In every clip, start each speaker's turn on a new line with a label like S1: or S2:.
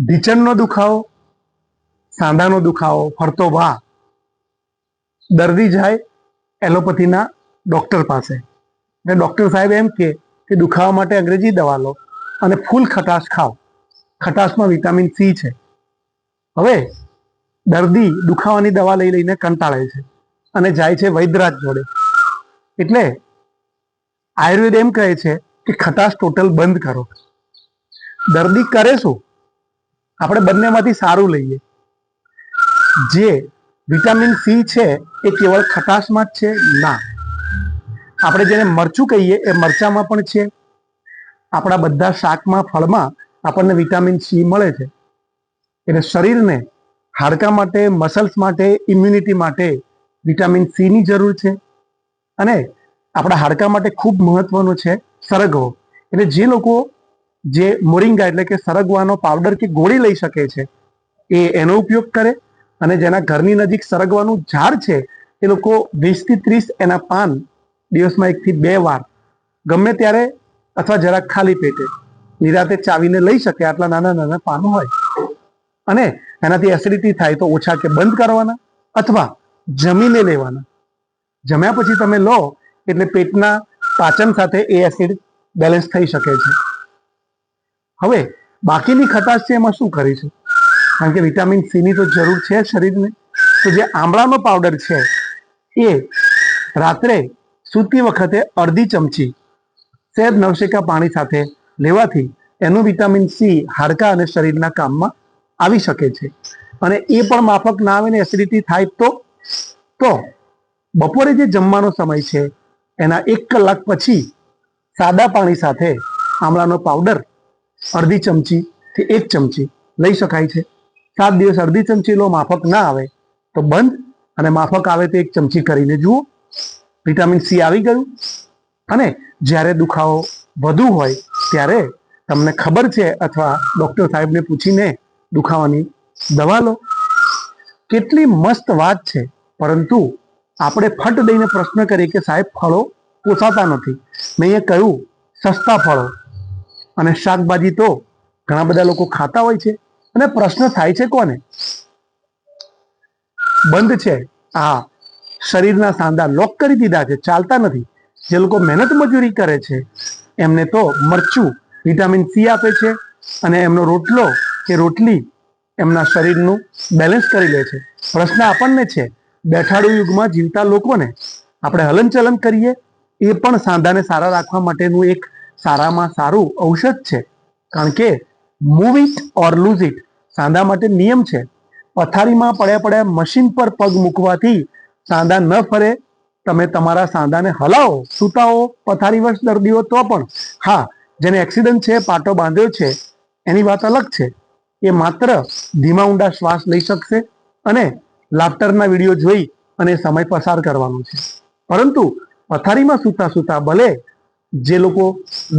S1: ઢીચણનો દુખાવો, સાંધાનો દુખાવો, ફરતો વા, દર્દી જાય એલોપેથીના ડૉક્ટર પાસે અને ડૉક્ટર સાહેબ એમ કે દુખાવા માટે અંગ્રેજી દવા લો અને ફૂલ ખટાશ ખાઓ, ખટાશમાં વિટામિન સી છે. હવે દર્દી દુખાવાની દવા લઈ લઈને કંટાળે છે અને જાય છે વૈદ્યરાજ જોડે. એટલે આયુર્વેદ એમ કહે છે કે ખટાશ ટોટલ બંધ કરો. દર્દી કરે શું? આપણે બંનેમાંથી સારું લઈએ. જે વિટામિન સી છે એ કેવળ ખટાશમાં જ છે? ના. આપણે જેને મરચું કહીએ એ મરચામાં પણ છે. આપણા બધા શાકમાં, ફળમાં આપણને વિટામિન સી મળે છે. એટલે શરીરને હાડકા માટે, મસલ્સ માટે, ઇમ્યુનિટી માટે વિટામિન સી ની જરૂર છે. અને આપણા હાડકા માટે ખૂબ મહત્વનું છે સરગવો. એટલે જે લોકો જે મોરિંગા એટલે કે સરગવાનો પાવડર કે ગોળી લઈ શકે છે એનો ઉપયોગ કરે. અને જેના ઘરની નજીક સરગવાનું ઝાડ છે એ લોકો 20 થી 30 એના પાન દિવસમાં 1 થી 2 વાર ગમે ત્યારે અથવા જરાક ખાલી પેટે નિરાતે ચાવીને લઈ શકે. આટલા નાના નાના પાનો હોય અને એનાથી એસિડિટી થાય તો ઓછા કે બંધ કરવાના અથવા જમીને લેવાના. જમ્યા પછી તમે લો એટલે પેટના પાચન સાથે એ એસિડ બેલેન્સ થઈ શકે છે. હવે બાકીની ખટાશ છે એમાં શું કરીશું? કારણ કે વિટામિન સી ની તો જરૂર છે શરીરને. તો જે આમળાનો પાવડર છે એ રાત્રે સૂતી વખતે અડધી ચમચી સહેજ નવશેકા પાણી સાથે લેવાથી એનું વિટામિન સી હાડકા અને શરીરના કામમાં આવી શકે છે. અને એ પણ માફક ના આવે ને એસિડિટી થાય તો બપોરે જે જમવાનો સમય છે એના 1 કલાક પછી સાદા પાણી સાથે આમળાનો પાવડર અડધી ચમચી થી 1 ચમચી લઈ શકાય છે. 7 દિવસ અડધી ચમચી લો, માફક ના આવે તો બંધ, અને માફક આવે તો 1 ચમચી કરીને જુઓ. વિટામિન સી આવી ગયું. અને જ્યારે દુખાવો વધુ હોય ત્યારે તમને ખબર છે અથવા ડૉક્ટર સાહેબને પૂછીને દુખાવાની દવા લો. કેટલી મસ્ત વાત છે. પરંતુ આપણે ફટ દઈને પ્રશ્ન કરીએ કે સાહેબ ફળો પોસાતા નથી. મેં એ કહ્યું સસ્તા ફળો અને શાકભાજી તો ઘણા બધા લોકો ખાતા હોય છે. અને પ્રશ્ન થાય છે કોને? બંધ છે. આ શરીરના સાંધા લોક કરી દીધા છે, ચાલતા નથી. જે લોકો મહેનત મજૂરી કરે છે એમને તો મરચું વિટામિન સી આપે છે અને એમનો રોટલો કે રોટલી એમના શરીરનું બેલેન્સ કરી લે છે. પ્રશ્ન આપણને છે, બેઠાડુ યુગમાં જીવતા લોકોને આપણે હલનચલન કરીએ એ પણ સાંધાને સારા રાખવા માટેનું એક સારામાં સારું ઔષધ છે. કારણ કે move it or lose it સાંધા માટે નિયમ છે. પથારીમાં પડ્યા મશીન પર પગ મૂકવાથી સાંધા ન ફરે. તમે તમારા સાંધાને હલાવો, સૂતાઓ પથારીવશ દર્દીઓ તો પણ. હા, જેને એક્સિડન્ટ છે, પાટો બાંધ્યો છે એની વાત અલગ છે. એ માત્ર ધીમા ઊંડા શ્વાસ લઈ શકશે અને લાફ્ટરના વિડીયો જોઈ અને સમય પસાર કરવાનો છે. પરંતુ પથારીમાં સૂતા સૂતા ભલે જે લોકો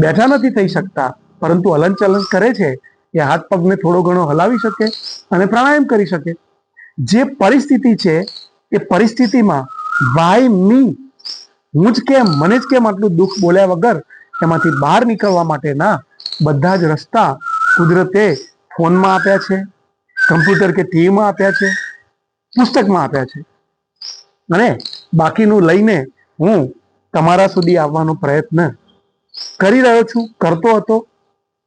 S1: બેઠા નથી થઈ શકતા પરંતુ હલનચલન કરે છે એ હાથ પગને થોડો ઘણો હલાવી શકે અને પ્રાણાયામ કરી શકે. જે પરિસ્થિતિ છે એ પરિસ્થિતિમાં વાય મી, હું જ કેમ, મને જ કેમ આટલું દુઃખ બોલ્યા વગર એમાંથી બહાર નીકળવા માટેના બધા જ રસ્તા કુદરતે ફોનમાં આપ્યા છે, કમ્પ્યુટર કે ટીવીમાં આપ્યા છે, પુસ્તકમાં આપ્યા છે. અને બાકીનું લઈને હું તમારા સુધી આવવાનો પ્રયત્ન કરી રહ્યો છું, કરતો હતો,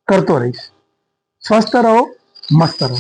S1: કરતો રહીશ. સ્વસ્થ રહો, મસ્ત રહો.